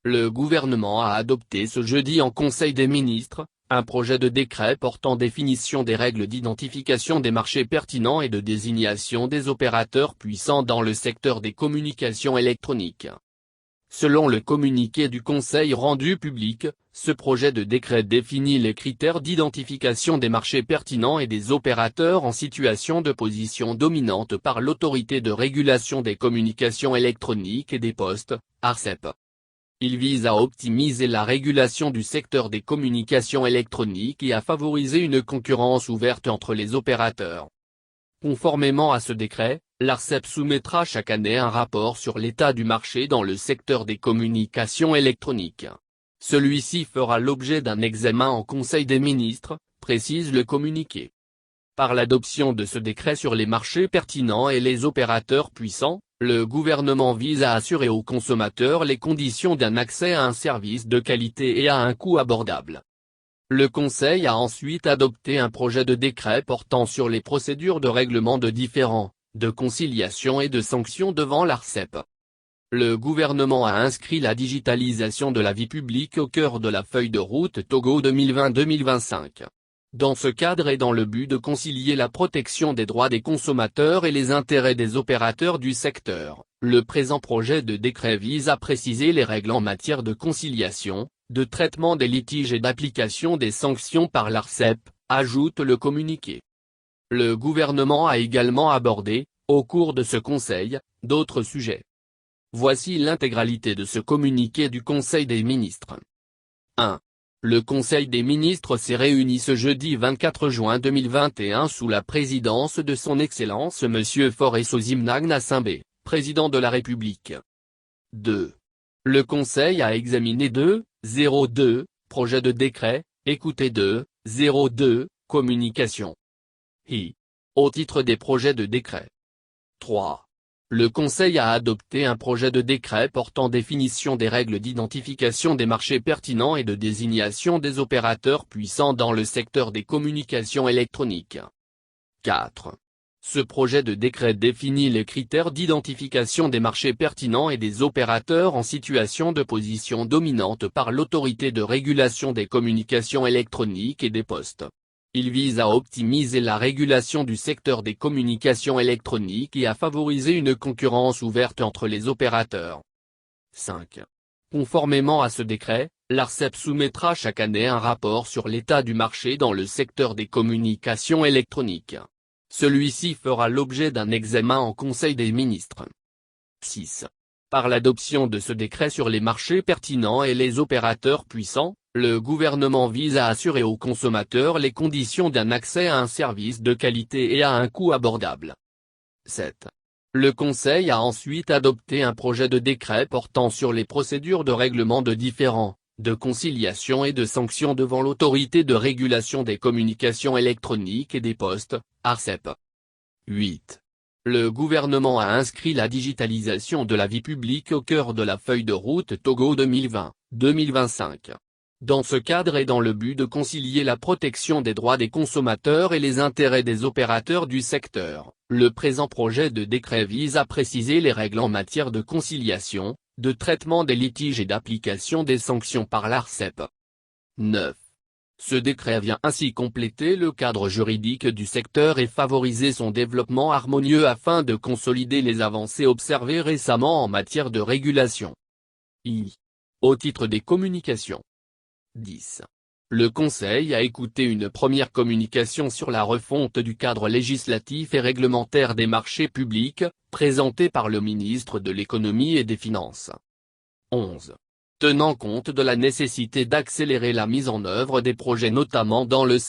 Le gouvernement a adopté ce jeudi en Conseil des ministres, un projet de décret portant définition des règles d'identification des marchés pertinents et de désignation des opérateurs puissants dans le secteur des communications électroniques. Selon le communiqué du Conseil rendu public, ce projet de décret définit les critères d'identification des marchés pertinents et des opérateurs en situation de position dominante par l'Autorité de régulation des communications électroniques et des postes, ARCEP. Il vise à optimiser la régulation du secteur des communications électroniques et à favoriser une concurrence ouverte entre les opérateurs. Conformément à ce décret, l'ARCEP soumettra chaque année un rapport sur l'état du marché dans le secteur des communications électroniques. Celui-ci fera l'objet d'un examen en Conseil des ministres, précise le communiqué. Par l'adoption de ce décret sur les marchés pertinents et les opérateurs puissants, le gouvernement vise à assurer aux consommateurs les conditions d'un accès à un service de qualité et à un coût abordable. Le Conseil a ensuite adopté un projet de décret portant sur les procédures de règlement de différends, de conciliation et de sanctions devant l'ARCEP. Le gouvernement a inscrit la digitalisation de la vie publique au cœur de la feuille de route Togo 2020-2025. Dans ce cadre et dans le but de concilier la protection des droits des consommateurs et les intérêts des opérateurs du secteur, le présent projet de décret vise à préciser les règles en matière de conciliation, de traitement des litiges et d'application des sanctions par l'ARCEP, ajoute le communiqué. Le gouvernement a également abordé, au cours de ce conseil, d'autres sujets. Voici l'intégralité de ce communiqué du Conseil des ministres. 1. Le Conseil des ministres s'est réuni ce jeudi 24 juin 2021 sous la présidence de son Excellence M. Faure Osimhen Assimbe, président de la République. 2. Le Conseil a examiné 2.02, projet de décret, écoutez 2.02, communication. Au titre des projets de décret. 3. Le Conseil a adopté un projet de décret portant définition des règles d'identification des marchés pertinents et de désignation des opérateurs puissants dans le secteur des communications électroniques. 4. Ce projet de décret définit les critères d'identification des marchés pertinents et des opérateurs en situation de position dominante par l'Autorité de régulation des communications électroniques et des postes. Il vise à optimiser la régulation du secteur des communications électroniques et à favoriser une concurrence ouverte entre les opérateurs. 5. Conformément à ce décret, l'ARCEP soumettra chaque année un rapport sur l'état du marché dans le secteur des communications électroniques. Celui-ci fera l'objet d'un examen en Conseil des ministres. 6. Par l'adoption de ce décret sur les marchés pertinents et les opérateurs puissants, le gouvernement vise à assurer aux consommateurs les conditions d'un accès à un service de qualité et à un coût abordable. 7. Le Conseil a ensuite adopté un projet de décret portant sur les procédures de règlement de différends, de conciliation et de sanctions devant l'Autorité de régulation des communications électroniques et des postes, ARCEP. 8. Le gouvernement a inscrit la digitalisation de la vie publique au cœur de la feuille de route Togo 2020-2025. Dans ce cadre et dans le but de concilier la protection des droits des consommateurs et les intérêts des opérateurs du secteur, le présent projet de décret vise à préciser les règles en matière de conciliation, de traitement des litiges et d'application des sanctions par l'ARCEP. 9. Ce décret vient ainsi compléter le cadre juridique du secteur et favoriser son développement harmonieux afin de consolider les avancées observées récemment en matière de régulation. Au titre des communications. 10. Le Conseil a écouté une première communication sur la refonte du cadre législatif et réglementaire des marchés publics, présentée par le ministre de l'Économie et des Finances. 11. Tenant compte de la nécessité d'accélérer la mise en œuvre des projets notamment dans le